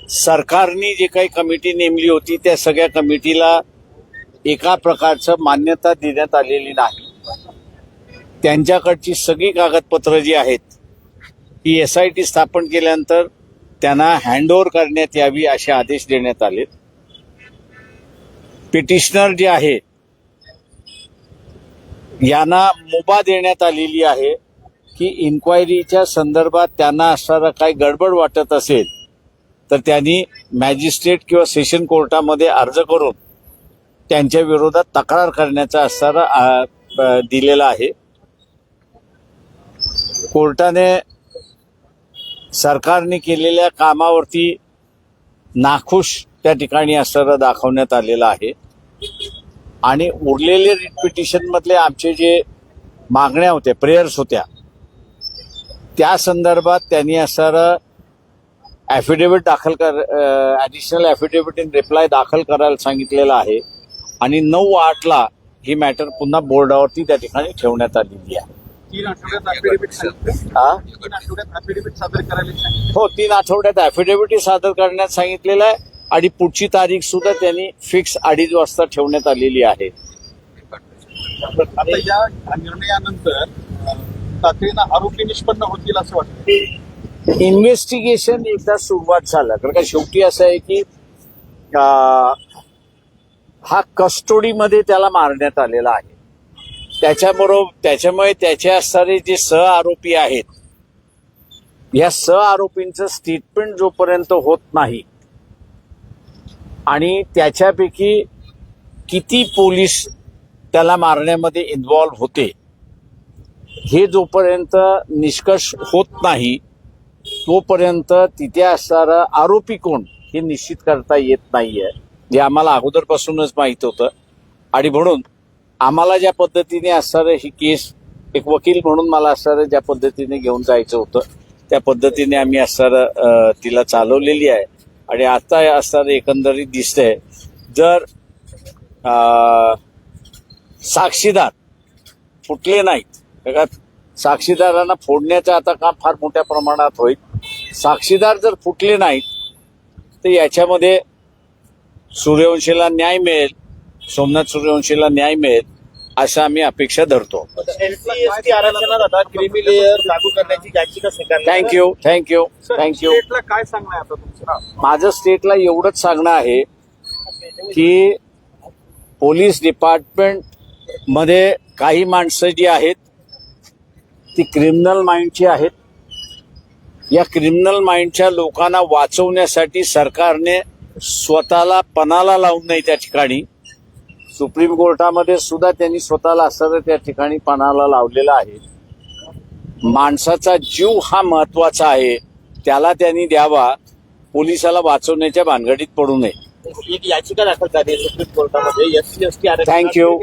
सरकारने जे काही कमिटी नेमली होती त्या सगळ्या कमिटीला एका प्रकारचं मान्यता देण्यात आलेली नाही. त्यांच्याकडची सगळी कागदपत्र जी आहेत ही SIT स्थापन केल्यानंतर त्यांना हँडओव्हर करण्यात यावी असे आदेश देण्यात आले. पिटिशनर जे आहे यांना मुभा देण्यात आलेली आहे की इन्क्वायरीच्या संदर्भात त्यांना असणारा काही गडबड वाटत असेल तर त्यांनी मॅजिस्ट्रेट किंवा सेशन कोर्टामध्ये अर्ज करून त्यांच्या विरोधात तक्रार करण्याचा असणारा दिलेला आहे. कोर्टाने सरकारने केलेल्या कामावरती नाखुश त्या ठिकाणी असणारा दाखवण्यात आलेला आहे आणि उरलेले रिट पिटिशन मधले आमचे जे मागण्या होत्या, प्रेयर्स होत्या, त्या संदर्भात त्यांनी असणारा ॲफिडेव्हिट दाखल ॲडिशनल ॲफिडेव्हिट इन रिप्लाय दाखल करायला सांगितलेलं आहे आणि 9/8 ही मॅटर पुन्हा बोर्डावरती त्या ठिकाणी ठेवण्यात आलेली आहे. 3 आठवड्यात ॲफिडेव्हिट सादर करायला सांगितलं. हो, 3 आठवड्यात ॲफिडेव्हिट सादर करण्यात सांगितलेलं आहे आणि पुढची तारीख सुद्धा त्यांनी फिक्स 2:30 वाजता ठेवण्यात आलेली आहे. आता या निर्णयानंतर तातडीनं आरोपी निष्पन्न होतील असं वाटतं. इन्व्हेस्टिगेशन एकदा सुरुवात झालं कारण का शेवटी असं आहे की हा कस्टोडीमध्ये त्याला मारण्यात आलेला आहे. त्याच्यामुळे त्याचे असणारे जे सह आरोपी आहेत या सह आरोपींचं स्टेटमेंट जोपर्यंत होत नाही आणि त्याच्यापैकी किती पोलीस त्याला मारण्यामध्ये इन्व्हॉल्व्ह होते हे जोपर्यंत निष्कर्ष होत नाही तोपर्यंत तिथे असणारा आरोपी कोण हे निश्चित करता येत नाहीये. हे आम्हाला अगोदरपासूनच माहित होतं आणि म्हणून आम्हाला ज्या पद्धतीने असणारं ही केस एक वकील म्हणून मला असणारं ज्या पद्धतीने घेऊन जायचं होतं त्या पद्धतीने आम्ही असणारं तिला चालवलेली आहे आणि आता असणारं एकंदरीत दिसतंय जर साक्षीदार फुटले नाहीत, साक्षीदारांना फोडण्याचं आता काम फार मोठ्या प्रमाणात होईल. साक्षीदार जर फुटले नाहीत तर याच्यामध्ये सूर्यवंशीला न्याय मिळेल, सोमनाथ सूर्यवंशीला न्याय मिळेल असं आम्ही अपेक्षा धरतो. ST आरक्षणात आता क्रीमी लेअर लागू करण्याची याचिका स्वीकारली. थँक्यू. स्टेटला काय सांगणं आहे आता तुमचं? माझं स्टेटला एवढंच सांगणं आहे की पोलीस डिपार्टमेंट मध्ये काही माणसं जी आहेत ती क्रिमिनल माइंडची आहेत. या क्रिमिनल माइंडच्या लोकांना वाचवण्यासाठी सरकारने स्वतःला पणाला लावून नाही त्या ठिकाणी सुप्रीम कोर्टामध्ये सुद्धा त्यांनी स्वतःला असं त्या ठिकाणी पणाला लावलेला आहे. माणसाचा जीव हा महत्वाचा आहे, त्याला त्यांनी द्यावा, पोलिसाला वाचवण्याच्या भानगडीत पडू नये. एक याचिका दाखल झाली सुप्रीम कोर्टामध्ये SC/ST थँक्यू.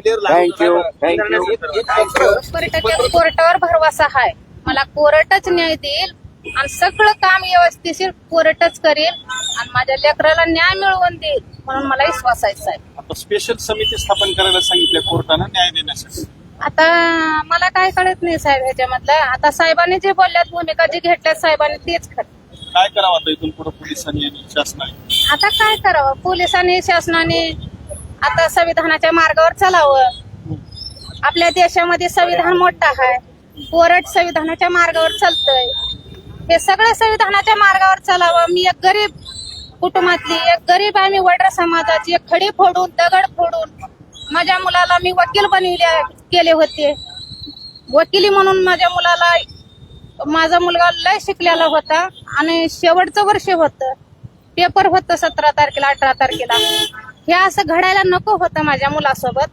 कोर्टावर भरवसा आहे. मला कोर्टच न्याय देईल आणि सगळं काम व्यवस्थिशीर कोर्टच करेल आणि माझ्या लेकराला न्याय मिळवून देईल म्हणून मला विश्वास आहे. आता स्पेशल समिती स्थापन करायला सांगितलं कोर्टानं न्याय देण्यासाठी. आता मला काय कळत नाही साहेब ह्याच्यामधलं. आता साहेबांनी जे बोलल्यात भूमिका जी घेतल्यात साहेबांनी तेच खरं. काय करावं आता इथून पुढे पोलिसांनी आणि शासनाने? आता काय करावं, पोलिसांनी शासनाने आता संविधानाच्या मार्गावर चालावं. आपल्या देशामध्ये संविधान मोठं आहे, कोर्ट संविधानाच्या मार्गावर चालतंय. हे सगळं संविधानाच्या मार्गावर चालावं. मी एक गरीब कुटुंबातली, एक गरीब आहे मी, वडर समाजाची, एक खडी फोडून दगड फोडून माझ्या मुलाला मी वकील केले होते. वकिली म्हणून माझा मुलगा लय शिकलेला होता आणि शेवटचं वर्ष होतं, पेपर होतं 17 तारखेला 18 तारखेला. हे असं घडायला नको होतं माझ्या मुलासोबत,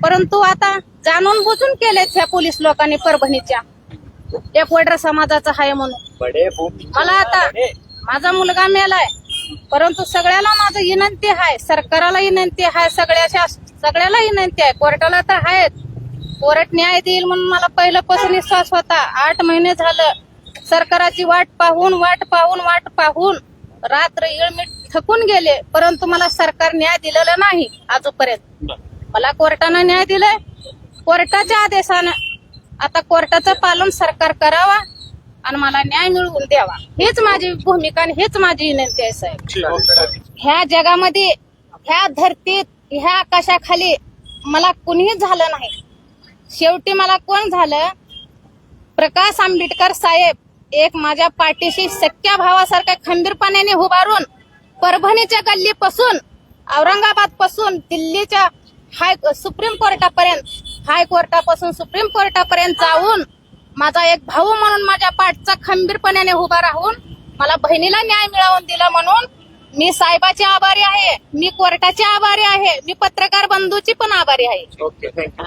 परंतु आता जाणून बुजून केलेत ह्या पोलीस लोकांनी परभणीच्या. एक वडर समाजाचा आहे म्हणून मला आता माझा मुलगा मेलाय, परंतु सगळ्याला माझं विनंती आहे, सरकारला विनंती आहे, सगळ्याला विनंती आहे, कोर्टाला तर आहेत. कोर्ट न्याय देईल म्हणून मला पहिल्यापासून विश्वास होता. 8 महिने झालं सरकाराची वाट पाहून रात्र येळ मी थकून गेले, परंतु मला सरकार न्याय दिलेला नाही आजपर्यंत. मला कोर्टानं न्याय दिलाय, कोर्टाच्या आदेशानं. आता कोर्टाचं पालन सरकार करावा आणि मला न्याय मिळवून द्यावा. हेच माझी भूमिका आणि हेच माझी विनंती आहे साहेब. ह्या जगामध्ये, ह्या धरतीत, ह्या आकाशाखाली मला कुणीच झालं नाही. शेवटी मला कोण झालं? प्रकाश आंबेडकर साहेब एक माझ्या पाठीशी सख्या भावासारख्या खंबीरपणाने उभारून परभणीच्या गल्लीपासून, औरंगाबाद पासून दिल्लीच्या सुप्रीम कोर्टापर्यंत, हायकोर्टापासून सुप्रीम कोर्टापर्यंत जाऊन माझा एक भाऊ म्हणून माझ्या पाठचा खंबीरपणाने उभा राहून मला बहिणीला न्याय मिळवून दिला. म्हणून मी साहेबाची आभारी आहे, मी कोर्टाची आभारी आहे, मी पत्रकार बंधूची पण आभारी आहे. Okay, thank you.